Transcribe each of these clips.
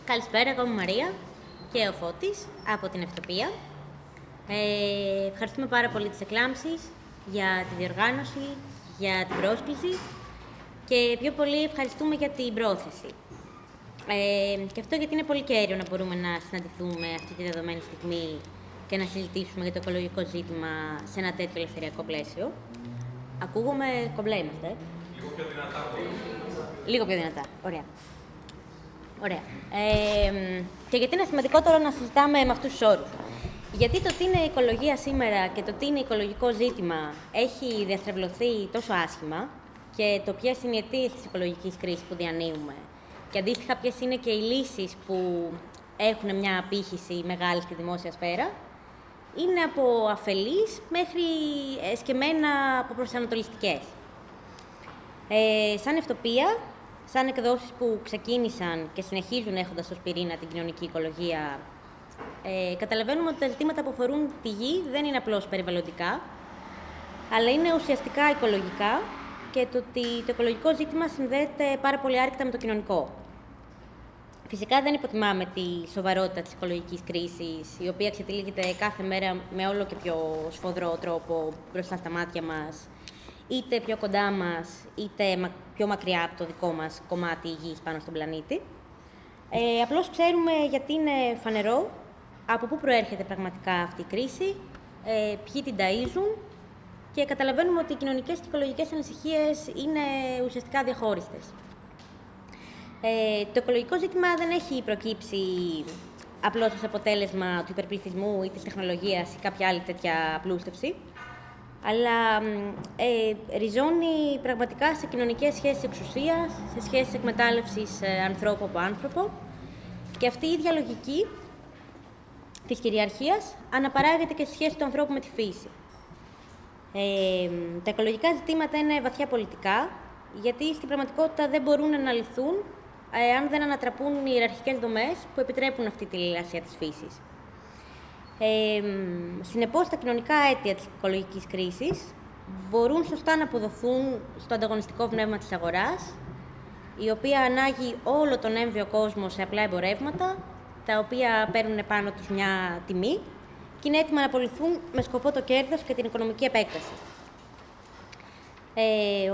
Καλησπέρα, εγώ είμαι η Μαρία και ο Φώτης από την Ευτοπία. Ευχαριστούμε πάρα πολύ τις Εκλάμψεις για τη διοργάνωση, για την πρόσκληση και πιο πολύ ευχαριστούμε για την πρόθεση. Και αυτό γιατί είναι πολύ κέριο να μπορούμε να συναντηθούμε αυτή τη δεδομένη στιγμή και να συζητήσουμε για το οικολογικό ζήτημα σε ένα τέτοιο ελευθεριακό πλαίσιο. Ακούγομαι κομπλέ είμαστε. Λίγο πιο δυνατά μπορεί. Λίγο πιο δυνατά, ωραία. Ωραία. Και γιατί είναι σημαντικότερο να συζητάμε με αυτούς τους όρους. Γιατί το τι είναι οικολογία σήμερα και το τι είναι οικολογικό ζήτημα έχει διαστρεβλωθεί τόσο άσχημα και το ποιες είναι οι αιτίες της οικολογικής κρίσης που διανύουμε και αντίστοιχα ποιες είναι και οι λύσεις που έχουν μια απήχηση μεγάλη στη δημόσια σφαίρα, είναι από αφελείς μέχρι εσκεμμένα από προσανατολιστικές. Σαν Ευτοπία, σαν εκδόσεις που ξεκίνησαν και συνεχίζουν έχοντας ως πυρήνα την κοινωνική οικολογία, καταλαβαίνουμε ότι τα ζητήματα που αφορούν τη γη δεν είναι απλώς περιβαλλοντικά, αλλά είναι ουσιαστικά οικολογικά και το ότι το οικολογικό ζήτημα συνδέεται πάρα πολύ άρρηκτα με το κοινωνικό. Φυσικά δεν υποτιμάμε τη σοβαρότητα της οικολογικής κρίσης, η οποία ξετυλίγεται κάθε μέρα με όλο και πιο σφοδρό τρόπο μπροστά στα μάτια μας, είτε πιο κοντά μας, είτε πιο μακριά από το δικό μας κομμάτι γης πάνω στον πλανήτη. Απλώς ξέρουμε γιατί είναι φανερό, από πού προέρχεται πραγματικά αυτή η κρίση, ποιοι την ταΐζουν και καταλαβαίνουμε ότι οι κοινωνικές και οικολογικές ανησυχίες είναι ουσιαστικά διαχώριστες. Το οικολογικό ζήτημα δεν έχει προκύψει απλώς ως αποτέλεσμα του υπερπληθυσμού ή της τεχνολογίας ή κάποια άλλη τέτοια απλούστευση, αλλά ριζώνει πραγματικά σε κοινωνικές σχέσεις εξουσίας, σε σχέσεις εκμετάλλευσης ανθρώπου από άνθρωπο και αυτή η ίδια λογική της κυριαρχίας αναπαράγεται και στη σχέση του ανθρώπου με τη φύση. Τα οικολογικά ζητήματα είναι βαθιά πολιτικά, γιατί στην πραγματικότητα δεν μπορούν να λυθούν αν δεν ανατραπούν οι ιεραρχικές δομές που επιτρέπουν αυτή τη λαιλασία της φύσης. Συνεπώς, τα κοινωνικά αίτια της οικολογικής κρίσης μπορούν σωστά να αποδοθούν στο ανταγωνιστικό πνεύμα της αγοράς, η οποία ανάγει όλο τον έμβιο κόσμο σε απλά εμπορεύματα, τα οποία παίρνουν πάνω τους μια τιμή και είναι έτοιμα να απολυθούν με σκοπό το κέρδος και την οικονομική επέκταση.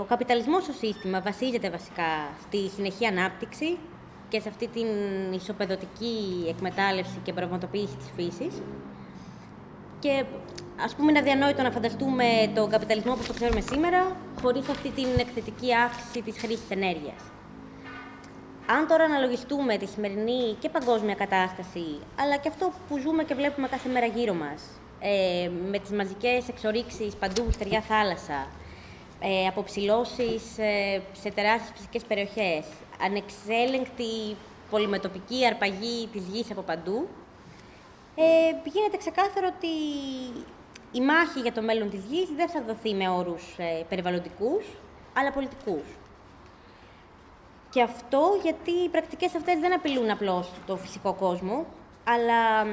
Ο καπιταλισμός ως σύστημα βασίζεται βασικά στη συνεχή ανάπτυξη και σε αυτή την ισοπεδωτική εκμετάλλευση και πραγματοποίηση της φύσης. Και ας πούμε είναι αδιανόητο να φανταστούμε τον καπιταλισμό όπως το ξέρουμε σήμερα, χωρίς αυτή την εκθετική αύξηση της χρήσης ενέργειας. Αν τώρα αναλογιστούμε τη σημερινή και παγκόσμια κατάσταση, αλλά και αυτό που ζούμε και βλέπουμε κάθε μέρα γύρω μας, με τις μαζικές εξορίξεις παντού, στεριά θάλασσα, αποψηλώσεις σε τεράστιες φυσικές περιοχές, ανεξέλεγκτη πολυμετωπική αρπαγή της γης από παντού, γίνεται ξεκάθαρο ότι η μάχη για το μέλλον της γης δεν θα δοθεί με όρους περιβαλλοντικούς, αλλά πολιτικούς. Και αυτό γιατί οι πρακτικές αυτές δεν απειλούν απλώς το φυσικό κόσμο, αλλά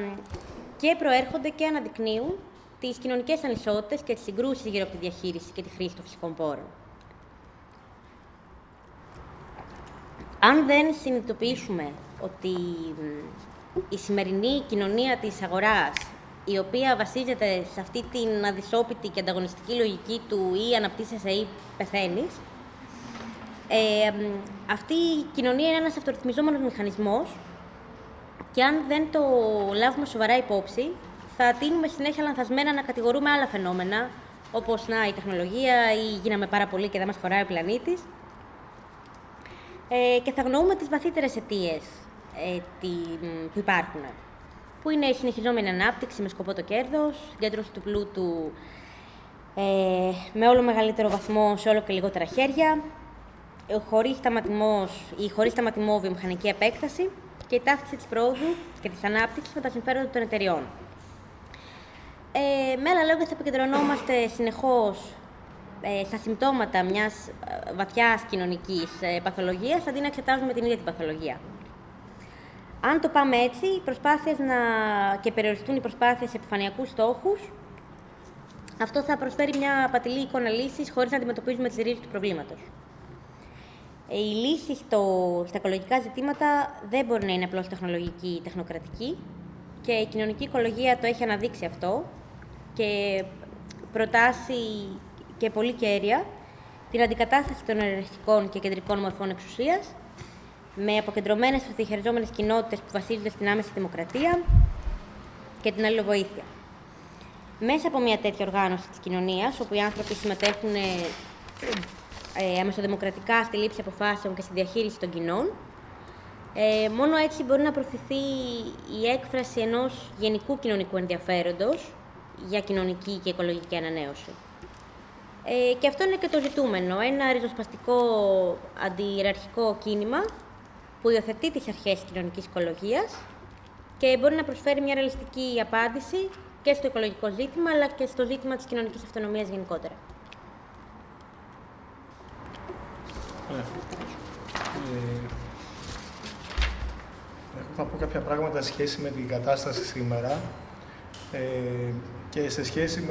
και προέρχονται και αναδεικνύουν τις κοινωνικές ανισότητες και τις συγκρούσεις γύρω από τη διαχείριση και τη χρήση των φυσικών πόρων. Αν δεν συνειδητοποιήσουμε ότι η σημερινή κοινωνία της αγοράς, η οποία βασίζεται σε αυτή την αδυσόπιτη και ανταγωνιστική λογική του ή αναπτύσσεσαι ή πεθαίνεις, αυτή η κοινωνία είναι ένας αυτορυθμιζόμενος μηχανισμός και αν δεν το λάβουμε σοβαρά υπόψη, θα τείνουμε συνέχεια λανθασμένα να κατηγορούμε άλλα φαινόμενα, όπως η τεχνολογία ή γίναμε πάρα πολύ και δεν μας χωράει ο πλανήτης, και θα αγνοούμε τις βαθύτερες αιτίες που υπάρχουν, που είναι η συνεχιζόμενη ανάπτυξη με σκοπό το κέρδος, συγκέντρωση του πλούτου με όλο μεγαλύτερο βαθμό σε όλο και λιγότερα χέρια, χωρίς σταματημό βιομηχανική επέκταση και η ταύτιση της πρόοδου και της ανάπτυξης με τα συμφέροντα των εταιριών. Με άλλα λόγια, θα επικεντρωνόμαστε συνεχώς στα συμπτώματα μιας βαθιάς κοινωνικής παθολογίας, αντί να εξετάζουμε την ίδια την παθολογία. Αν το πάμε έτσι, και περιοριστούν οι προσπάθειες σε επιφανειακούς στόχους, αυτό θα προσφέρει μια απατηλή εικόνα λύσης χωρίς να αντιμετωπίζουμε τις ρίζες του προβλήματος. Η λύση στα οικολογικά ζητήματα δεν μπορεί να είναι απλώς τεχνολογική ή τεχνοκρατική και η κοινωνική οικολογία το έχει αναδείξει αυτό και προτάσει και πολύ κέρια την αντικατάσταση των ερευνητικών και κεντρικών μορφών εξουσίας με αποκεντρωμένες αυτοδιαχειριζόμενες κοινότητες που βασίζονται στην άμεση δημοκρατία και την αλληλοβοήθεια. Μέσα από μια τέτοια οργάνωση της κοινωνίας, όπου οι άνθρωποι συμμετέχουν αμεσοδημοκρατικά στη λήψη αποφάσεων και στη διαχείριση των κοινών, μόνο έτσι μπορεί να προωθηθεί η έκφραση ενός γενικού κοινωνικού ενδιαφέροντος για κοινωνική και οικολογική ανανέωση. Και αυτό είναι και το ζητούμενο, ένα ριζοσπαστικό αντιιεραρχικό κίνημα που υιοθετεί τις αρχές της κοινωνικής οικολογίας και μπορεί να προσφέρει μια ρεαλιστική απάντηση και στο οικολογικό ζήτημα, αλλά και στο ζήτημα της κοινωνικής αυτονομίας γενικότερα. Θα πω κάποια πράγματα σε σχέση με την κατάσταση σήμερα και σε σχέση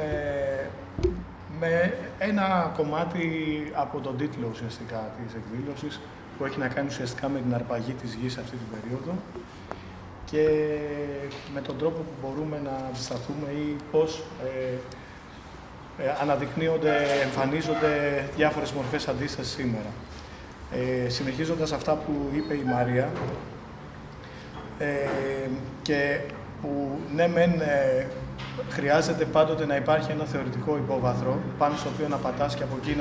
με ένα κομμάτι από τον τίτλο ουσιαστικά της εκδήλωσης που έχει να κάνει ουσιαστικά με την αρπαγή της γης αυτή την περίοδο και με τον τρόπο που μπορούμε να αντισταθούμε ή πώς αναδεικνύονται, εμφανίζονται διάφορες μορφές αντίστασης σήμερα. Συνεχίζοντας αυτά που είπε η Μαρία και που ναι μεν χρειάζεται πάντοτε να υπάρχει ένα θεωρητικό υπόβαθρο πάνω στο οποίο να πατάς και από εκεί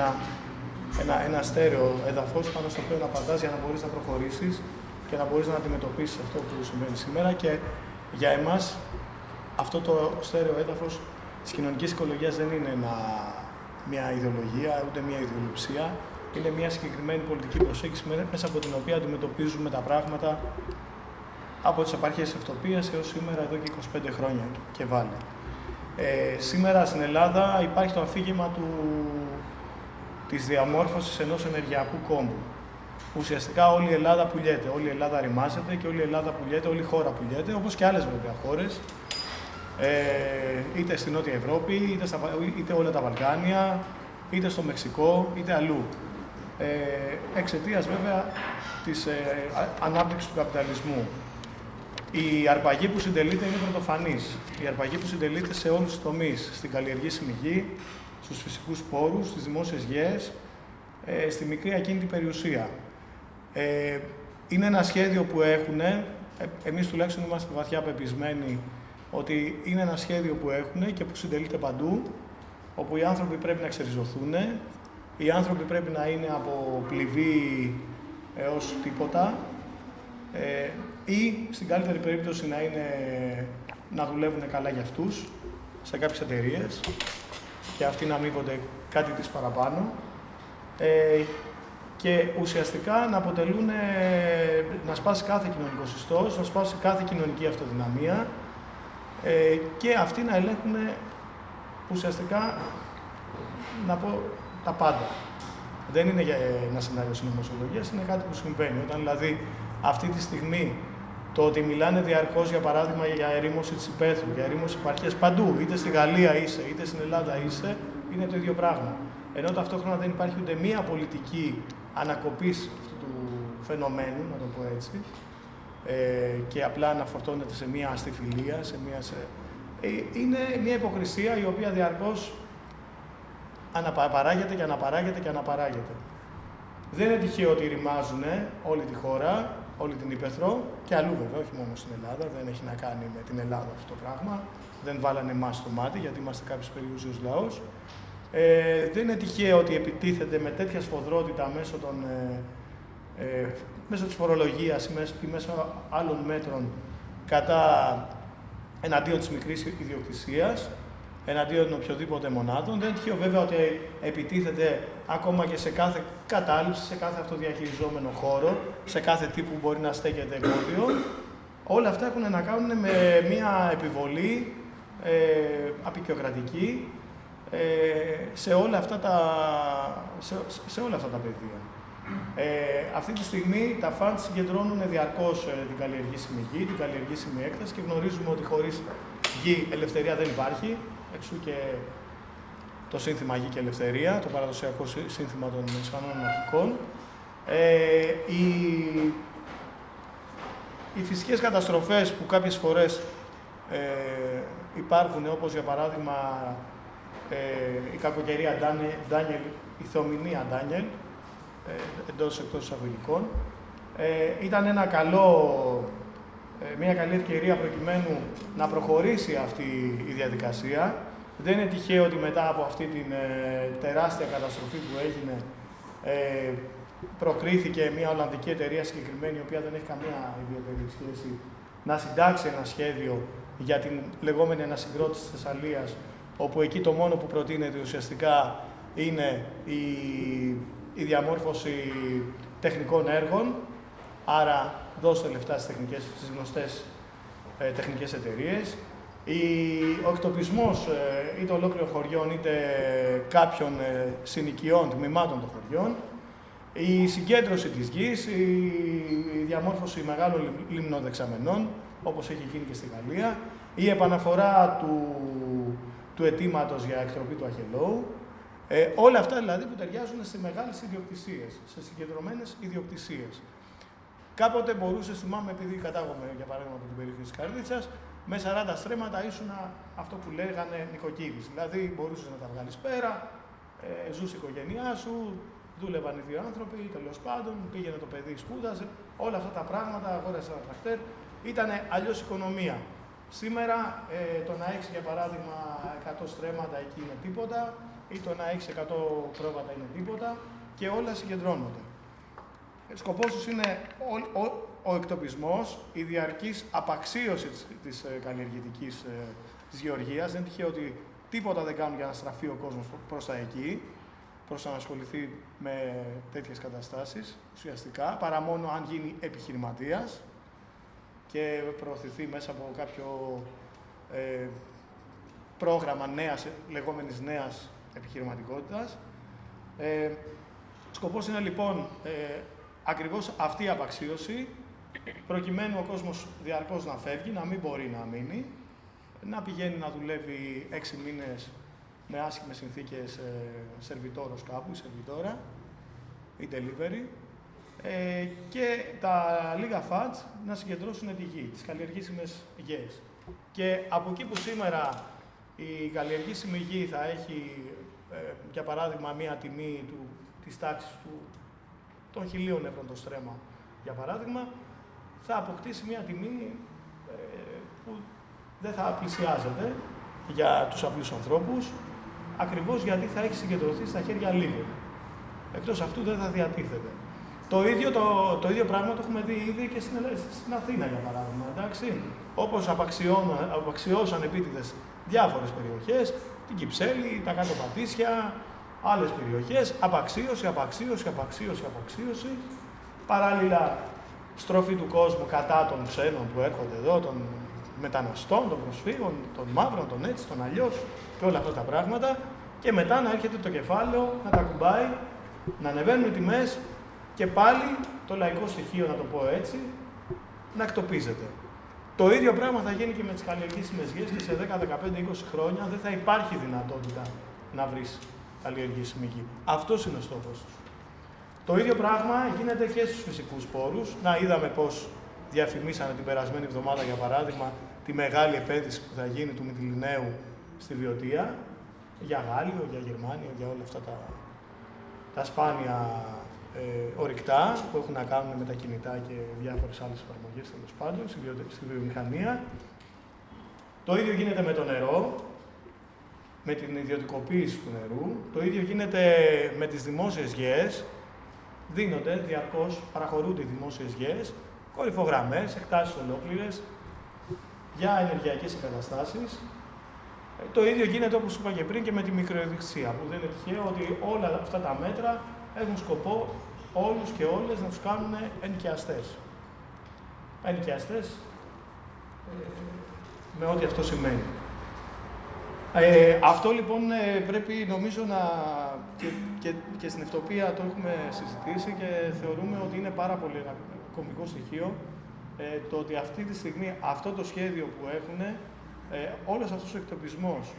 ένα στέρεο έδαφος πάνω στο οποίο να πατάς για να μπορείς να προχωρήσεις και να μπορείς να αντιμετωπίσεις αυτό που συμβαίνει σήμερα και για εμάς αυτό το στέρεο έδαφος της κοινωνικής οικολογίας δεν είναι μια ιδεολογία, ούτε μια ιδεολειψία. Είναι μια συγκεκριμένη πολιτική προσέγγιση μέσα από την οποία αντιμετωπίζουμε τα πράγματα από τις επαρχίες Ευτοπίας έως σήμερα, εδώ και 25 χρόνια και βάλε. Σήμερα στην Ελλάδα υπάρχει το αφήγημα της διαμόρφωσης ενός ενεργειακού κόμβου. Ουσιαστικά όλη η Ελλάδα πουλιέται, όλη η Ελλάδα ρημάζεται και όλη η Ελλάδα πουλιέται, όλη η χώρα πουλιέται, όπως και άλλες βέβαια χώρες, είτε στην Νότια Ευρώπη, είτε όλα τα Βαλκάνια, είτε στο Μεξικό, είτε αλλού. Εξαιτίας βέβαια της ανάπτυξης του καπιταλισμού. Η αρπαγή που συντελείται είναι πρωτοφανής. Η αρπαγή που συντελείται σε όλους τους τομείς, στην καλλιεργήσιμη γη, στους φυσικούς πόρους, στις δημόσιες γέες, στη μικρή ακίνητη περιουσία. Είναι ένα σχέδιο που έχουν, εμείς τουλάχιστον είμαστε βαθιά πεπισμένοι ότι είναι ένα σχέδιο που έχουν και που συντελείται παντού, όπου οι άνθρωποι πρέπει να ξεριζωθούν, οι άνθρωποι πρέπει να είναι από πληβή έως τίποτα, ή στην καλύτερη περίπτωση να δουλεύουν καλά για αυτούς σε κάποιες εταιρείες και αυτοί να αμείβονται κάτι της παραπάνω και ουσιαστικά να αποτελούν, να σπάσει κάθε κοινωνικό συστός, να σπάσει κάθε κοινωνική αυτοδυναμία και αυτοί να ελέγχουν ουσιαστικά, να πω, τα πάντα. Δεν είναι για ένα σενάριο συνωμοσιολογίας, είναι κάτι που συμβαίνει. Όταν δηλαδή αυτή τη στιγμή το ότι μιλάνε διαρκώς, για παράδειγμα, για ερήμωση της υπαίθρου, για ερήμωση επαρχίας παντού, είτε στη Γαλλία είσαι, είτε στην Ελλάδα είσαι, είναι το ίδιο πράγμα. Ενώ ταυτόχρονα δεν υπάρχει ούτε μία πολιτική ανακοπής αυτού του φαινομένου, να το πω έτσι, και απλά αναφορτώνεται σε μία αστιφιλία, είναι μία υποκρισία η οποία διαρκώς αναπαράγεται και αναπαράγεται και αναπαράγεται. Δεν είναι τυχαίο ότι ρημάζουν όλη τη χώρα, όλη την Ήπεθρο και αλλού βέβαια, όχι μόνο στην Ελλάδα, δεν έχει να κάνει με την Ελλάδα αυτό το πράγμα. Δεν βάλανε εμάς στο μάτι, γιατί είμαστε κάποιος περιούσιος λαός. Δεν είναι τυχαίο ότι επιτίθεται με τέτοια σφοδρότητα μέσω της φορολογίας ή μέσω άλλων μέτρων εναντίον της μικρής ιδιοκτησίας, εναντίον οποιοδήποτε μονάδων. Δεν είναι τυχαίο βέβαια ότι επιτίθεται ακόμα και σε κάθε κατάληψη, σε κάθε αυτοδιαχειριζόμενο χώρο, σε κάθε τι που μπορεί να στέκεται εμπόδιο. Όλα αυτά έχουν να κάνουν με μια επιβολή απεικιοκρατική σε όλα αυτά τα πεδία. Αυτή τη στιγμή τα φαντ συγκεντρώνουν διαρκώς την καλλιεργήσιμη γη, την καλλιεργήσιμη έκταση και γνωρίζουμε ότι χωρίς γη ελευθερία δεν υπάρχει. Εξού και το σύνθημα Γη και Ελευθερία, το παραδοσιακό σύνθημα των Ισπανών Αναρχικών. Οι φυσικές καταστροφές που κάποιες φορές υπάρχουν, όπως για παράδειγμα η κακοκαιρία Ντάνιελ, η θεομηνία Ντάνιελ, εντός εκτός εισαγωγικών, ήταν μια καλή ευκαιρία προκειμένου να προχωρήσει αυτή η διαδικασία. Δεν είναι τυχαίο ότι μετά από αυτή την τεράστια καταστροφή που έγινε, προκρίθηκε μια Ολλανδική εταιρεία συγκεκριμένη, η οποία δεν έχει καμία ιδιαίτερη σχέση, να συντάξει ένα σχέδιο για την λεγόμενη ανασυγκρότηση της Θεσσαλίας, όπου εκεί το μόνο που προτείνεται ουσιαστικά είναι η διαμόρφωση τεχνικών έργων, άρα δώστε λεφτά στις γνωστές τεχνικές εταιρείες. Ο εκτοπισμός είτε ολόκληρων χωριών, είτε κάποιων συνοικιών, τμήματων των χωριών, η συγκέντρωση της γης, η διαμόρφωση μεγάλων λιμνοδεξαμενών, όπως έχει γίνει και στη Γαλλία, η επαναφορά του αιτήματος για εκτροπή του Αχελώου, όλα αυτά δηλαδή που ταιριάζουν σε μεγάλες ιδιοκτησίες, σε συγκεντρωμένες ιδιοκτησίες. Κάποτε μπορούσε, θυμάμαι, επειδή κατάγομαι για παράδειγμα από την περιοχή της Καρδίτσας, με 40 στρέμματα ήσουν αυτό που λέγανε νοικοκύρης. Δηλαδή μπορούσες να τα βγάλεις πέρα, ζούσε η οικογένειά σου, δούλευαν οι δύο άνθρωποι, τέλος πάντων, πήγαινε το παιδί, σπούδαζε, όλα αυτά τα πράγματα, αγόρασε ένα τρακτέρ. Ήταν αλλιώς οικονομία. Σήμερα το να έχεις για παράδειγμα 100 στρέμματα εκεί είναι τίποτα, ή το να έχεις 100 πρόβατα είναι τίποτα, και όλα συγκεντρώνονται. Σκοπός τους είναι ο εκτοπισμός, η διαρκής απαξίωση της καλλιεργητικής της γεωργίας. Δεν είναι τυχαίο ότι τίποτα δεν κάνουν για να στραφεί ο κόσμος προς τα εκεί, προς να ασχοληθεί με τέτοιες καταστάσεις ουσιαστικά, παρά μόνο αν γίνει επιχειρηματίας και προωθηθεί μέσα από κάποιο πρόγραμμα λεγόμενης νέας επιχειρηματικότητας. Σκοπός είναι λοιπόν ακριβώς αυτή η απαξίωση, προκειμένου ο κόσμος διαρκώς να φεύγει, να μην μπορεί να μείνει, να πηγαίνει να δουλεύει 6 μήνες με άσχημες συνθήκες σερβιτόρος κάπου, ή σερβιτόρα, ή delivery, και τα λίγα φατς να συγκεντρώσουν τη γη, τις καλλιεργήσιμες γης. Και από εκεί που σήμερα η καλλιεργήσιμη γη θα έχει, για παράδειγμα, μία τιμή της τάξης των 1.000 ευρώ το στρέμμα, για παράδειγμα, θα αποκτήσει μία τιμή που δεν θα πλησιάζεται για τους απλούς ανθρώπους, ακριβώς γιατί θα έχει συγκεντρωθεί στα χέρια λίγων. Εκτός αυτού δεν θα διατίθεται. Το ίδιο πράγμα το έχουμε δει ήδη και στην Αθήνα, για παράδειγμα, εντάξει. Όπως απαξιώσαν επίτηδες διάφορες περιοχές, την Κυψέλη, τα κάτω Πατήσια, άλλες περιοχές, απαξίωση. Παράλληλα, στροφή του κόσμου κατά των ξένων που έρχονται εδώ, των μεταναστών, των προσφύγων, των μαύρων, των έτσι, των αλλιώς και όλα αυτά τα πράγματα. Και μετά να έρχεται το κεφάλαιο, να τα κουμπάει, να ανεβαίνουν οι τιμές και πάλι το λαϊκό στοιχείο, να το πω έτσι, να εκτοπίζεται. Το ίδιο πράγμα θα γίνει και με τις καλλιεργήσιμες γης και σε 10, 15, 20 χρόνια δεν θα υπάρχει δυνατότητα να βρεις καλλιεργήσιμη γη. Αυτός είναι ο στόχος τους. Το ίδιο πράγμα γίνεται και στους φυσικούς πόρους. Να, είδαμε πώς διαφημίσανε την περασμένη εβδομάδα, για παράδειγμα, τη μεγάλη επένδυση που θα γίνει του Μυτιληναίου στη Βιωτία, για Γάλλιο, για Γερμάνιο, για όλα αυτά τα σπάνια ορυκτά που έχουν να κάνουν με τα κινητά και διάφορες άλλες εφαρμογές, τέλος πάντων, στη βιομηχανία. Το ίδιο γίνεται με το νερό, με την ιδιωτικοποίηση του νερού. Το ίδιο γίνεται με τις δημόσιες γεές. Δίνονται διαρκώς, παραχωρούνται οι δημόσιες γεές, κορυφογραμμές, εκτάσεις ολόκληρες για ενεργειακές εγκαταστάσεις. Το ίδιο γίνεται, όπως είπα και πριν, και με τη μικροϊδιοκτησία, που δεν είναι τυχαίο ότι όλα αυτά τα μέτρα έχουν σκοπό όλους και όλες να τους κάνουν ενοικιαστές. Ενοικιαστές με ό,τι αυτό σημαίνει. Αυτό λοιπόν πρέπει, νομίζω, και στην Ευτοπία το έχουμε συζητήσει και θεωρούμε ότι είναι πάρα πολύ ένα κομβικό στοιχείο το ότι αυτή τη στιγμή αυτό το σχέδιο που έχουν, όλος αυτός ο εκτοπισμός,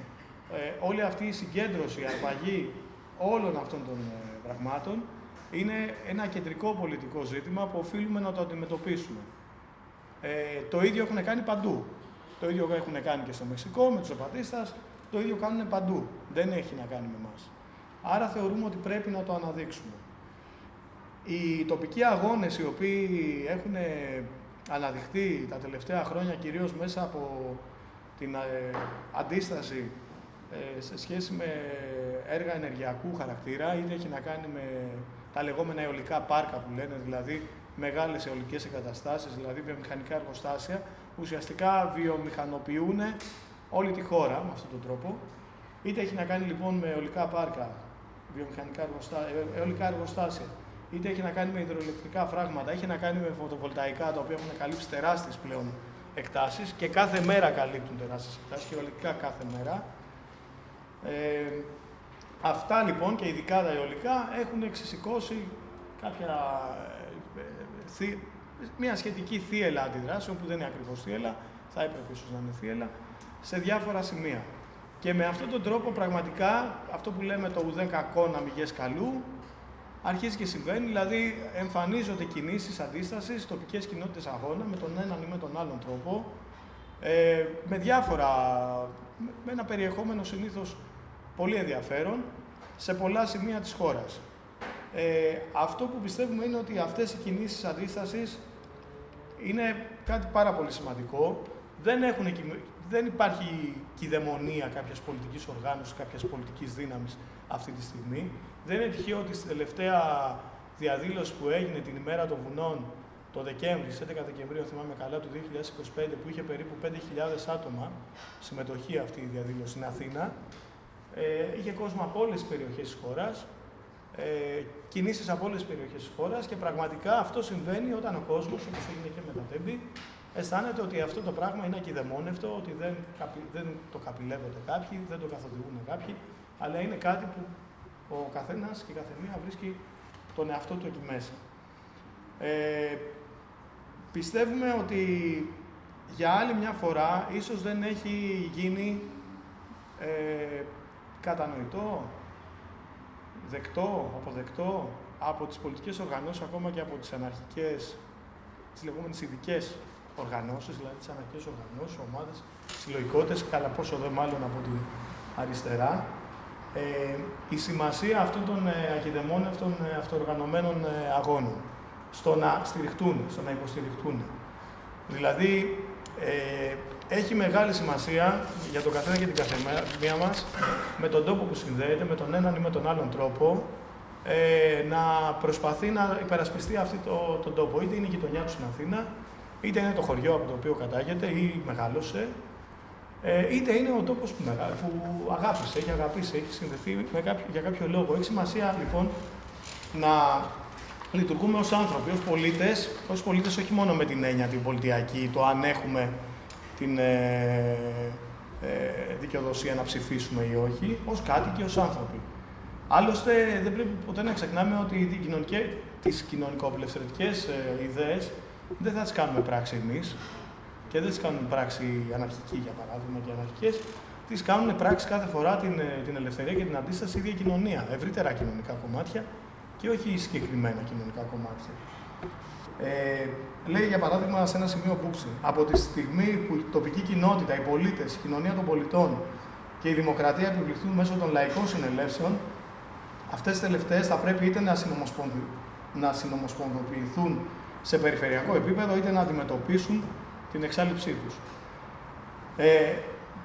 όλη αυτή η συγκέντρωση, η αρπαγή όλων αυτών των πραγμάτων, είναι ένα κεντρικό πολιτικό ζήτημα που οφείλουμε να το αντιμετωπίσουμε. Το ίδιο έχουν κάνει παντού. Το ίδιο έχουν κάνει και στο Μεξικό με τους Ζαπατίστας, το ίδιο κάνουν παντού. Δεν έχει να κάνει με εμάς. Άρα θεωρούμε ότι πρέπει να το αναδείξουμε. Οι τοπικοί αγώνες οι οποίοι έχουν αναδειχθεί τα τελευταία χρόνια, κυρίως μέσα από την αντίσταση σε σχέση με έργα ενεργειακού χαρακτήρα, είτε έχει να κάνει με τα λεγόμενα αιωλικά πάρκα που λένε, δηλαδή μεγάλες αιωλικές εγκαταστάσεις, δηλαδή βιομηχανικά εργοστάσια, ουσιαστικά βιομηχανοποιούν όλη τη χώρα με αυτόν τον τρόπο. Είτε έχει να κάνει λοιπόν με αιωλικά πάρκα, αιωλικά εργοστάσια, είτε έχει να κάνει με υδροελεκτρικά φράγματα, έχει να κάνει με φωτοβολταϊκά, τα οποία έχουν καλύψει τεράστιες πλέον εκτάσεις και κάθε μέρα καλύπτουν τεράστιες εκτάσεις και αιωλικά κάθε μέρα. Αυτά λοιπόν και ειδικά τα αιωλικά έχουν εξισηκώσει μια σχετική θύελλα αντιδράσεων, που δεν είναι ακριβώς θύελλα, θα έπρεπε ίσως να είναι θύελλα, σε διάφορα σημεία. Και με αυτόν τον τρόπο πραγματικά αυτό που λέμε το ουδέν κακό να μηγές καλού αρχίζει και συμβαίνει, δηλαδή εμφανίζονται κινήσεις αντίστασης, τοπικές κοινότητες αγώνα με τον έναν ή με τον άλλον τρόπο, με ένα περιεχόμενο συνήθως πολύ ενδιαφέρον σε πολλά σημεία της χώρας. Αυτό που πιστεύουμε είναι ότι αυτές οι κινήσεις αντίστασης είναι κάτι πάρα πολύ σημαντικό. Δεν υπάρχει κυδαιμονία κάποιας πολιτικής οργάνωσης, κάποιας πολιτικής δύναμης αυτή τη στιγμή. Δεν είναι τυχαίο ότι στην τελευταία διαδήλωση που έγινε την ημέρα των βουνών το Δεκέμβρη, στις 11 Δεκεμβρίου, θυμάμαι καλά, του 2025, που είχε περίπου 5.000 άτομα συμμετοχή αυτή η διαδήλωση στην Αθήνα, είχε κόσμο από όλες τις περιοχές της χώρας, κινήσεις από όλες τις περιοχές της χώρας και πραγματικά αυτό συμβαίνει όταν ο κόσμος, όπως έγινε και με τα Τέμπη, αισθάνεται ότι αυτό το πράγμα είναι ακιδαιμόνευτο, ότι δεν το καπηλεύονται κάποιοι, δεν το καθοδηγούν κάποιοι, αλλά είναι κάτι που ο καθένας και η καθεμία βρίσκει τον εαυτό του εκεί μέσα. Πιστεύουμε ότι για άλλη μια φορά ίσως δεν έχει γίνει κατανοητό, δεκτό, αποδεκτό από τις πολιτικές οργανώσεις, ακόμα και από τις αναρχικές, τις λεγόμενες ειδικές οργανώσεις, δηλαδή τις αναρχικές οργανώσεις, ομάδες, συλλογικότητες, καλά πόσο δε μάλλον από την αριστερά, η σημασία αυτών των ακιδαιμόνευτων αυτοοργανωμένων αγώνων στο να στηριχτούν, στο να υποστηριχτούν. Δηλαδή, έχει μεγάλη σημασία για τον καθένα και την καθεμία μας, με τον τόπο που συνδέεται, με τον έναν ή με τον άλλον τρόπο, να προσπαθεί να υπερασπιστεί αυτή τον τόπο. Είτε είναι η γειτονιά του στην Αθήνα, είτε είναι το χωριό από το οποίο κατάγεται ή μεγάλωσε, είτε είναι ο τόπος που αγάπησε, έχει αγαπήσει, έχει συνδεθεί για κάποιο λόγο. Έχει σημασία λοιπόν να λειτουργούμε ως άνθρωποι, ως πολίτες όχι μόνο με την έννοια την πολιτιακή, το αν έχουμε την δικαιοδοσία να ψηφίσουμε ή όχι, ως κάτοικοι, ως άνθρωποι. Άλλωστε, δεν πρέπει ποτέ να ξεχνάμε ότι τις κοινωνικο-απελευθερωτικές ιδέες δεν θα τις κάνουμε πράξη εμείς και δεν τις κάνουμε πράξη αναρχική, για παράδειγμα, και αναρχικές. Τις κάνουν πράξη κάθε φορά την ελευθερία και την αντίσταση η ίδια κοινωνία, ευρύτερα κοινωνικά κομμάτια και όχι συγκεκριμένα κοινωνικά κομμάτια. Λέει, για παράδειγμα, σε ένα σημείο Μπούξη, από τη στιγμή που η τοπική κοινότητα, οι πολίτες, η κοινωνία των πολιτών και η δημοκρατία επιβληθούν μέσω των λαϊκών συνελεύσεων, αυτές τις τελευταίες θα πρέπει είτε να συνομοσπονδοποιηθούν σε περιφερειακό επίπεδο, είτε να αντιμετωπίσουν την εξάλληψή τους.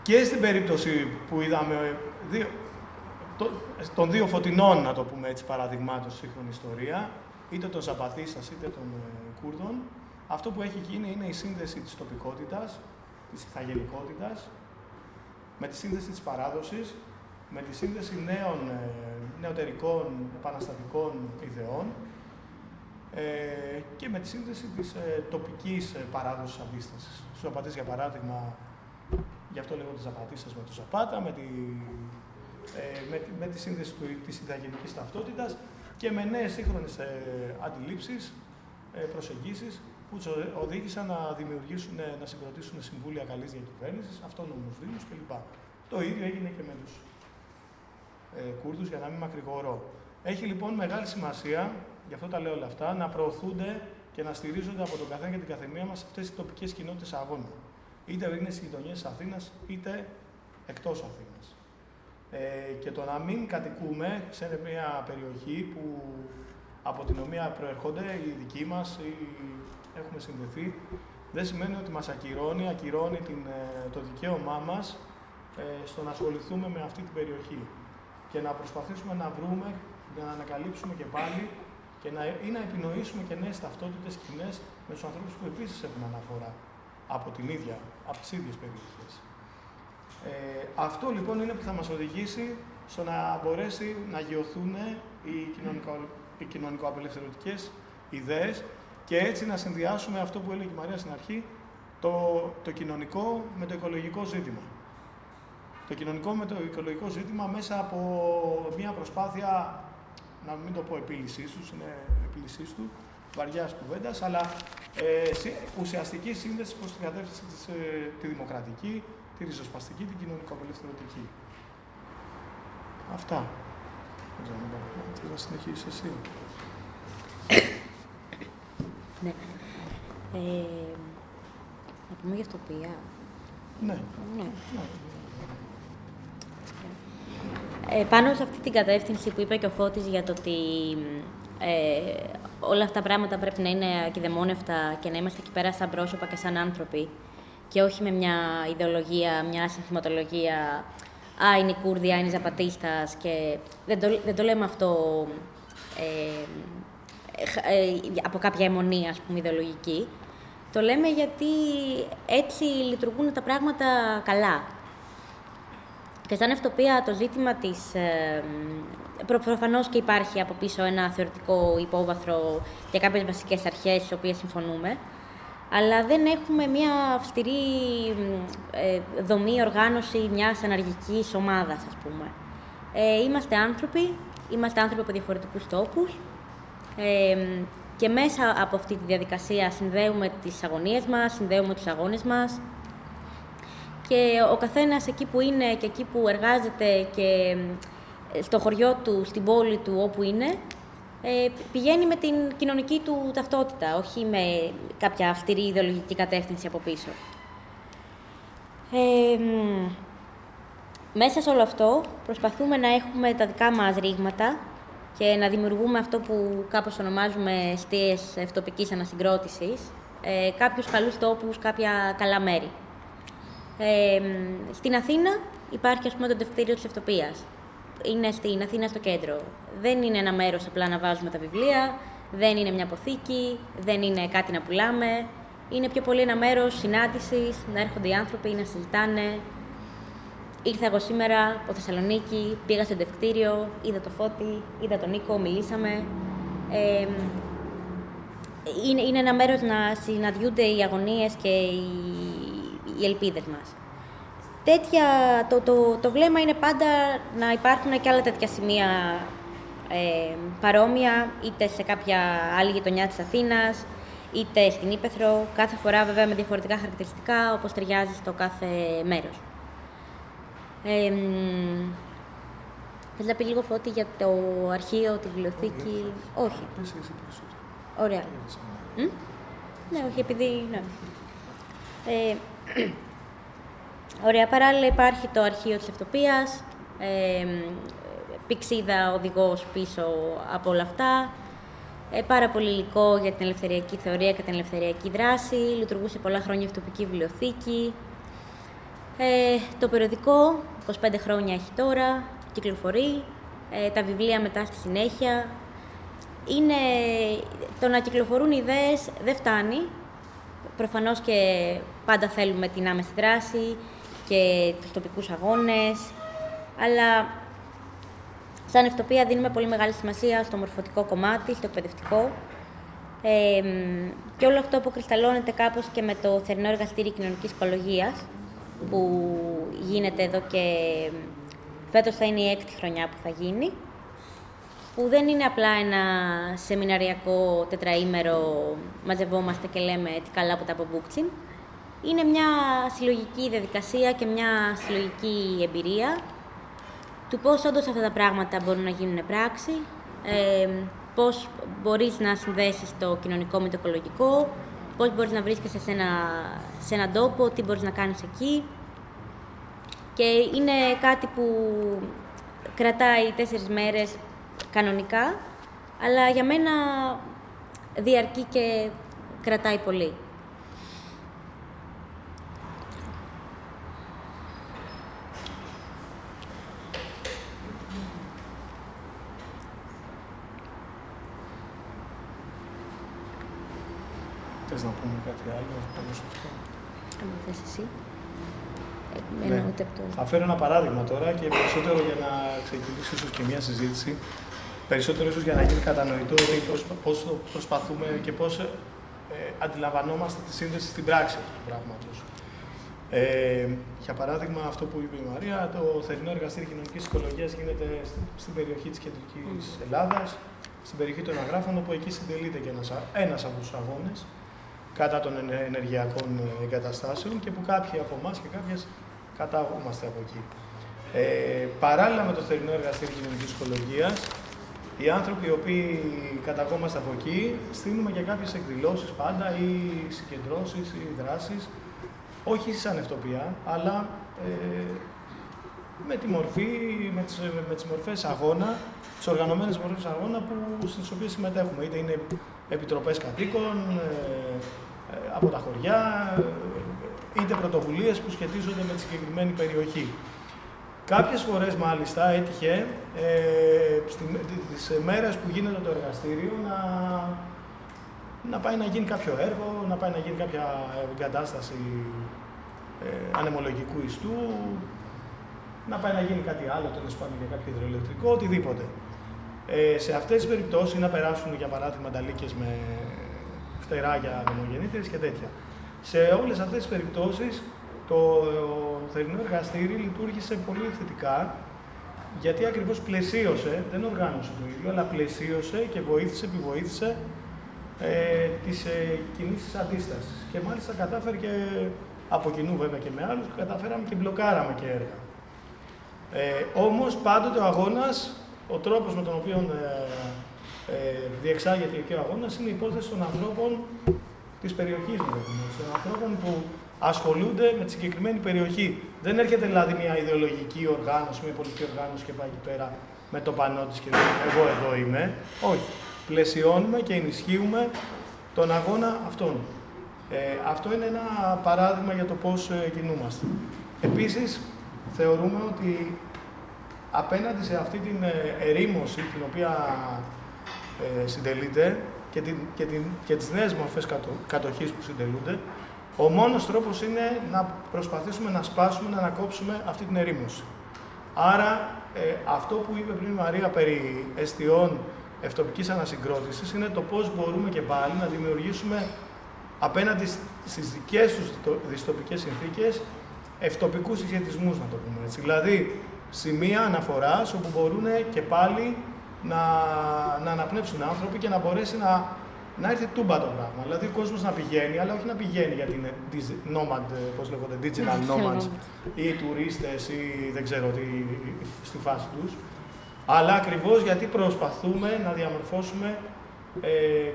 Και στην περίπτωση που είδαμε των δύο φωτεινών, να το πούμε έτσι, παραδειγμάτων στη σύγχρονη ιστορία, είτε των Ζαπατίστας είτε των Κούρδων, αυτό που έχει γίνει είναι η σύνδεση της τοπικότητας, της ηθαγενικότητας, με τη σύνδεση της παράδοσης, με τη σύνδεση νέων νεωτερικών επαναστατικών ιδεών και με τη σύνδεση της τοπικής παράδοσης αντίστασης. Στους Ζαπατίστες, για παράδειγμα, γι' αυτό λέγονται Ζαπατίστας με το Ζαπάτα, με τη σύνδεση της ηθαγενικής ταυτότητας και με νέες σύγχρονες αντιλήψεις, προσεγγίσεις που τους οδήγησαν να συγκροτήσουν συμβούλια καλής διακυβέρνησης, αυτόνομους δήμους κλπ. Το ίδιο έγινε και με τους Κούρδους, για να μην μακρηγορώ. Έχει λοιπόν μεγάλη σημασία γι' αυτό τα λέω όλα αυτά, να προωθούνται και να στηρίζονται από τον καθένα και την καθεμία μας αυτές οι τοπικές κοινότητες αγώνα. Είτε είναι στις γειτονιές της Αθήνας, είτε εκτός Αθήνας. Και το να μην κατοικούμε σε μια περιοχή που από την οποία προερχόνται οι δικοί μας ή έχουμε συνδεθεί, δεν σημαίνει ότι μας ακυρώνει το δικαίωμά μας στο να ασχοληθούμε με αυτή την περιοχή και να προσπαθήσουμε να βρούμε, να ανακαλύψουμε και πάλι ή να επινοήσουμε και νέες ταυτότητες κοινές με τους ανθρώπους που επίσης έχουν αναφορά από τις ίδιες περιοχές. Αυτό λοιπόν είναι που θα μας οδηγήσει στο να μπορέσει να γεωθούν οι κοινωνικο-απελευθερωτικές ιδέες και έτσι να συνδυάσουμε αυτό που έλεγε η Μαρία στην αρχή, το κοινωνικό με το οικολογικό ζήτημα. Το κοινωνικό με το οικολογικό ζήτημα μέσα από μια προσπάθεια, να μην το πω επίλυσής του, βαριάς κουβέντας, αλλά ουσιαστική σύνδεση προς την κατεύθυνση τη δημοκρατική, τη ριζοσπαστική, την κοινωνικο-απελευθερωτική. Αυτά. Δεν ξέρω αν θες να συνεχίσεις εσύ. Ναι. Να πούμε για αυτοπία. Ναι. Πάνω σε αυτή την κατεύθυνση που είπε και ο Φώτης για το ότι όλα αυτά τα πράγματα πρέπει να είναι ακιδεμόνευτα και να είμαστε εκεί πέρα σαν πρόσωπα και σαν άνθρωποι και όχι με μια ιδεολογία, μια συνθηματολογία είναι η Κούρδια, είναι η Ζαπατίστας και δεν το λέμε αυτό από κάποια αιμονία, ας πούμε, ιδεολογική. Το λέμε γιατί έτσι λειτουργούν τα πράγματα καλά. Και σαν Ευτοπία το ζήτημα της... προφανώς και υπάρχει από πίσω ένα θεωρητικό υπόβαθρο και κάποιες βασικές αρχές στις οποίες συμφωνούμε, αλλά δεν έχουμε μια αυστηρή δομή, οργάνωση μιας αναργικής ομάδας, ας πούμε. Είμαστε άνθρωποι από διαφορετικούς τόπους και μέσα από αυτή τη διαδικασία συνδέουμε τις αγωνίες μας, συνδέουμε τους αγώνες μας και ο καθένας εκεί που είναι και εκεί που εργάζεται και στο χωριό του, στην πόλη του, όπου είναι, πηγαίνει με την κοινωνική του ταυτότητα, όχι με κάποια αυστηρή ιδεολογική κατεύθυνση από πίσω. Μέσα σε όλο αυτό προσπαθούμε να έχουμε τα δικά μας ρήγματα και να δημιουργούμε αυτό που κάπως ονομάζουμε εστίες ευτοπικής ανασυγκρότησης, κάποιους καλούς τόπους, κάποια καλά μέρη. Στην Αθήνα υπάρχει, ας πούμε, το Δευτήριο της Ευτοπίας. Είναι στην Αθήνα στο κέντρο. Δεν είναι ένα μέρος απλά να βάζουμε τα βιβλία, δεν είναι μια αποθήκη, δεν είναι κάτι να πουλάμε. Είναι πιο πολύ ένα μέρος συνάντησης, να έρχονται οι άνθρωποι, να συζητάνε. Ήρθα εγώ σήμερα από Θεσσαλονίκη, πήγα στο Δευτήριο, είδα το Φώτη, είδα τον Νίκο, μιλήσαμε. Είναι ένα μέρος να συναντιούνται οι αγωνίες και οι ελπίδες μας. Το βλέμμα είναι πάντα να υπάρχουν και άλλα τέτοια σημεία παρόμοια, είτε σε κάποια άλλη γειτονιά της Αθήνας, είτε στην Ήπεθρο, κάθε φορά βέβαια με διαφορετικά χαρακτηριστικά, όπως ταιριάζει στο κάθε μέρος. Θες να πει λίγο, Φώτη, για το αρχείο, τη βιβλιοθήκη? Όχι. Ωραία. Ναι, όχι, επειδή... Ναι. Ωραία, παράλληλα υπάρχει το αρχείο της Ευτοπίας, πηξίδα οδηγός πίσω από όλα αυτά, πάρα πολύ υλικό για την ελευθεριακή θεωρία και την ελευθεριακή δράση, λειτουργούσε πολλά χρόνια Ευτοπική βιβλιοθήκη. Το περιοδικό, 25 χρόνια έχει τώρα, κυκλοφορεί, τα βιβλία μετά στη συνέχεια. Το να κυκλοφορούν ιδέες δεν φτάνει, προφανώς και πάντα θέλουμε την άμεση δράση και τους τοπικούς αγώνες, αλλά σαν Ευτοπία δίνουμε πολύ μεγάλη σημασία στο μορφωτικό κομμάτι, στο εκπαιδευτικό και όλο αυτό αποκρισταλλώνεται κάπως και με το θερινό εργαστήριο κοινωνικής οικολογίας που γίνεται εδώ και φέτος θα είναι η 6η χρονιά που θα γίνει, που δεν είναι απλά ένα σεμιναριακό τετραήμερο, μαζευόμαστε και λέμε τι καλά που τα από Μπούκτσιν. Είναι μια συλλογική διαδικασία και μια συλλογική εμπειρία του πώς όντως αυτά τα πράγματα μπορούν να γίνουν πράξη, πώς μπορείς να συνδέσεις το κοινωνικό με το οικολογικό, πώς μπορείς να βρίσκεσαι σε έναν τόπο, τι μπορείς να κάνεις εκεί. Και είναι κάτι που κρατάει 4 μέρες κανονικά, αλλά για μένα διαρκεί και κρατάει πολύ. Θες να πούμε κάτι άλλο πάνω σε αυτό? Αν θες εσύ. Ναι. Θα φέρω ένα παράδειγμα τώρα και περισσότερο για να ξεκινήσει ίσως και μια συζήτηση. Περισσότερο ίσως για να γίνει κατανοητό πώς προσπαθούμε και πώς αντιλαμβανόμαστε τη σύνδεση στην πράξη αυτού του πράγματος. Για παράδειγμα, αυτό που είπε η Μαρία, το θερινό εργαστήριο κοινωνικής οικολογίας γίνεται στην περιοχή της κεντρικής Ελλάδας, στην περιοχή των Αγράφων, όπου εκεί συντελείται και ένας από τους αγώνες κατά των ενεργειακών εγκαταστάσεων και που κάποιοι από εμάς και κάποιες κατάγομαστε από εκεί. Παράλληλα με το θερινό εργαστήριο κοινωνικής οικολογίας, οι άνθρωποι οι οποίοι καταγόμαστε από εκεί, στείλουμε και κάποιες εκδηλώσεις πάντα ή συγκεντρώσεις ή δράσεις, όχι σαν ευτοπία, αλλά με τη μορφή, με τις μορφές αγώνα, τις οργανωμένες μορφές αγώνα στις οποίες συμμετέχουμε. Είτε είναι επιτροπές κατοίκων, από τα χωριά, είτε πρωτοβουλίες που σχετίζονται με τη συγκεκριμένη περιοχή. Κάποιες φορές μάλιστα έτυχε τις μέρες που γίνεται το εργαστήριο να πάει να γίνει κάποιο έργο, να πάει να γίνει κάποια εγκατάσταση ανεμολογικού ιστού, να πάει να γίνει κάτι άλλο, τέλος πάντων για κάποιο υδροελεκτρικό, οτιδήποτε. Σε αυτές τις περιπτώσεις, να περάσουν για παράδειγμα νταλίκες με φτερά για ανεμογεννήτριες και τέτοια. Σε όλες αυτές τις περιπτώσεις, το θερινό εργαστήριο λειτουργήσε πολύ θετικά, γιατί ακριβώς πλαισίωσε, δεν οργάνωσε το ίδιο, αλλά πλαισίωσε και επιβοήθησε τις κινήσεις αντίστασης. Και μάλιστα κατάφερε και από κοινού βέβαια και με άλλους, καταφέραμε και μπλοκάραμε και έργα. Όμως πάντοτε ο αγώνας, ο τρόπος με τον οποίο διεξάγεται και ο αγώνας είναι η υπόθεση των ανθρώπων της περιοχής μας, των ανθρώπων που ασχολούνται με τη συγκεκριμένη περιοχή. Δεν έρχεται δηλαδή μια ιδεολογική οργάνωση, μια πολιτική οργάνωση και πάει εκεί πέρα με το πανό της και λέει εγώ εδώ είμαι. Όχι. Πλαισιώνουμε και ενισχύουμε τον αγώνα αυτόν. Αυτό είναι ένα παράδειγμα για το πώς κινούμαστε. Επίσης, θεωρούμε ότι απέναντι σε αυτή την ερήμωση την οποία συντελείται και τις νέες μορφές κατοχής που συντελούνται, ο μόνος τρόπος είναι να προσπαθήσουμε να σπάσουμε, να ανακόψουμε αυτή την ερήμωση. Άρα, αυτό που είπε πριν η Μαρία περί εστιών ευτοπικής ανασυγκρότησης είναι το πώς μπορούμε και πάλι να δημιουργήσουμε απέναντι στις δικές τους δυστοπικές συνθήκες ευτοπικούς συσχετισμούς, να το πούμε έτσι. Δηλαδή, σημεία αναφοράς όπου μπορούν και πάλι να αναπνεύσουν άνθρωποι και να μπορέσει να έρθει τούμπα το πράγμα. Δηλαδή, ο κόσμος να πηγαίνει, αλλά όχι να πηγαίνει γιατί είναι nomad, πώς λέγονται, digital nomads ή τουρίστες ή δεν ξέρω τι στη φάση τους. Αλλά ακριβώς γιατί προσπαθούμε να διαμορφώσουμε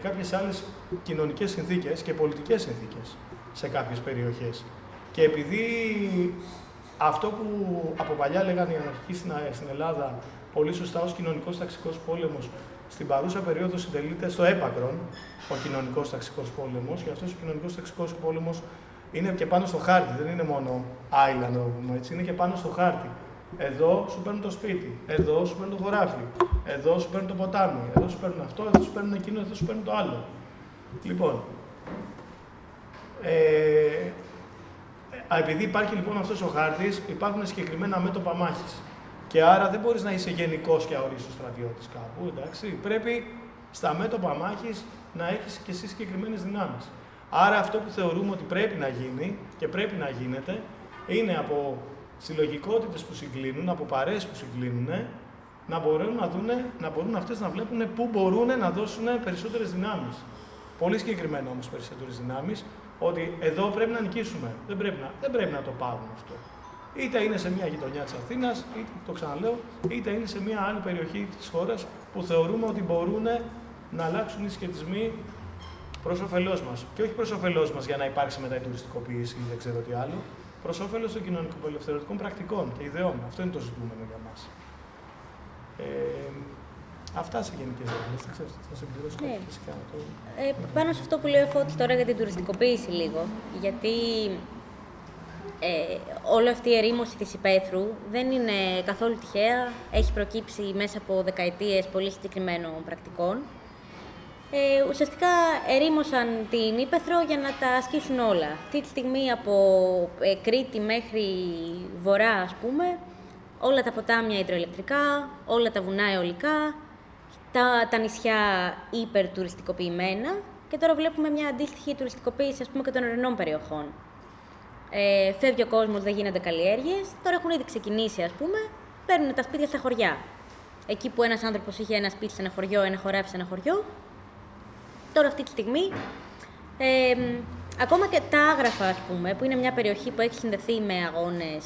κάποιες άλλες κοινωνικές συνθήκες και πολιτικές συνθήκες σε κάποιες περιοχές. Και επειδή αυτό που από παλιά λέγανε οι αναρχικοί στην Ελλάδα, πολύ σωστά ως κοινωνικός ταξικός πόλεμος, στην παρούσα περίοδο συντελείται στο έπακρον ο κοινωνικός ταξικός πόλεμος, και αυτός ο κοινωνικός ταξικός πόλεμος είναι και πάνω στο χάρτη, δεν είναι μόνο island, έτσι, είναι και πάνω στο χάρτη. Εδώ σου παίρνουν το σπίτι, εδώ σου παίρνουν το χωράφι, εδώ σου παίρνουν το ποτάμι, εδώ σου παίρνουν αυτό, εδώ σου παίρνουν εκείνο, εδώ σου παίρνουν το άλλο. Λοιπόν, επειδή υπάρχει λοιπόν αυτός ο χάρτης, υπάρχουν συγκεκριμένα μέτωπα μάχης. Και άρα δεν μπορείς να είσαι γενικός και αορίστος στρατιώτης κάπου, εντάξει. Πρέπει στα μέτωπα μάχης να έχεις και εσύ συγκεκριμένες δυνάμεις. Άρα αυτό που θεωρούμε ότι πρέπει να γίνει και πρέπει να γίνεται, είναι από συλλογικότητες που συγκλίνουν, από παρέες που συγκλίνουν, να μπορούν αυτές να βλέπουν πού μπορούν να δώσουν περισσότερες δυνάμεις. Πολύ συγκεκριμένα όμως περισσότερες δυνάμεις, ότι εδώ πρέπει να νικήσουμε. Δεν πρέπει να το πάρουν αυτό. Είτε είναι σε μια γειτονιά της Αθήνας, είτε, το ξαναλέω, είτε είναι σε μια άλλη περιοχή της χώρας που θεωρούμε ότι μπορούν να αλλάξουν οι σχετισμοί προς όφελός μας. Και όχι προς όφελός μας για να υπάρξει μετά η τουριστικοποίηση ή δεν ξέρω τι άλλο, προς όφελος των κοινωνικο-απελευθερωτικών πρακτικών και ιδεών. Αυτό είναι το ζητούμενο για μας. Αυτά σε γενικές γραμμές. Δεν ξέρω, θα συμπληρώσω κάτι φυσικά. Πάνω σε αυτό που λέει ο Φώτης τώρα για την τουριστικοποίηση λίγο, γιατί όλη αυτή η ερήμωση της υπαίθρου δεν είναι καθόλου τυχαία, έχει προκύψει μέσα από δεκαετίες πολύ συγκεκριμένων πρακτικών. Ουσιαστικά ερήμωσαν την ύπαιθρο για να τα ασκήσουν όλα. Αυτή τη στιγμή από Κρήτη μέχρι Βορρά, ας πούμε, όλα τα ποτάμια υδροελεκτρικά, όλα τα βουνά αιωλικά, τα νησιά υπερτουριστικοποιημένα και τώρα βλέπουμε μια αντίστοιχη τουριστικοποίηση, ας πούμε, και των ορεινών περιοχών. Φεύγει ο κόσμος, δεν γίνονται καλλιέργειες, τώρα έχουν ήδη ξεκινήσει, ας πούμε, παίρνουν τα σπίτια στα χωριά. Εκεί που ένας άνθρωπος είχε ένα σπίτι σε ένα χωριό, ένα χωράφι σε ένα χωριό, τώρα αυτή τη στιγμή, ακόμα και τα Άγραφα, ας πούμε, που είναι μια περιοχή που έχει συνδεθεί με αγώνες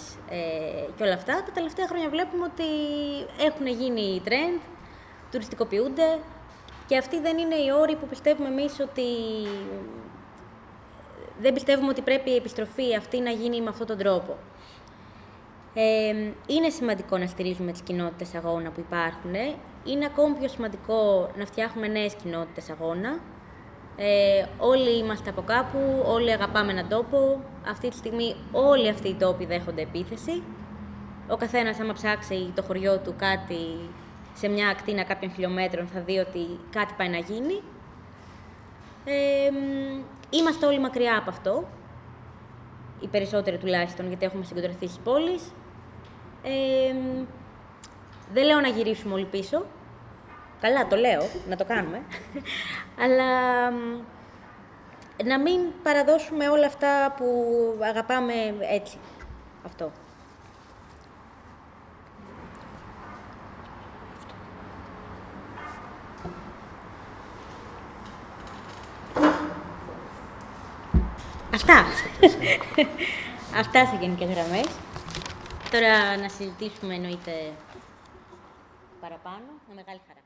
και όλα αυτά, τα τελευταία χρόνια βλέπουμε ότι έχουν γίνει trend, τουριστικοποιούνται και αυτοί δεν είναι οι όροι που πιστεύουμε εμείς ότι... Δεν πιστεύουμε ότι πρέπει η επιστροφή αυτή να γίνει με αυτόν τον τρόπο. Είναι σημαντικό να στηρίζουμε τις κοινότητες αγώνα που υπάρχουν. Είναι ακόμη πιο σημαντικό να φτιάχνουμε νέες κοινότητες αγώνα. Όλοι είμαστε από κάπου, όλοι αγαπάμε έναν τόπο. Αυτή τη στιγμή όλοι αυτοί οι τόποι δέχονται επίθεση. Ο καθένας, άμα ψάξει το χωριό του κάτι σε μια ακτίνα κάποιων χιλιόμετρων, θα δει ότι κάτι πάει να γίνει. Είμαστε όλοι μακριά από αυτό, οι περισσότεροι τουλάχιστον, γιατί έχουμε συγκεντρωθεί στις πόλεις. Δεν λέω να γυρίσουμε όλοι πίσω. Καλά, το λέω, να το κάνουμε. Αλλά να μην παραδώσουμε όλα αυτά που αγαπάμε έτσι. Αυτό. Αυτά. Αυτά σε γενικές γραμμές. Τώρα να συζητήσουμε εννοείται παραπάνω, με μεγάλη χαρά.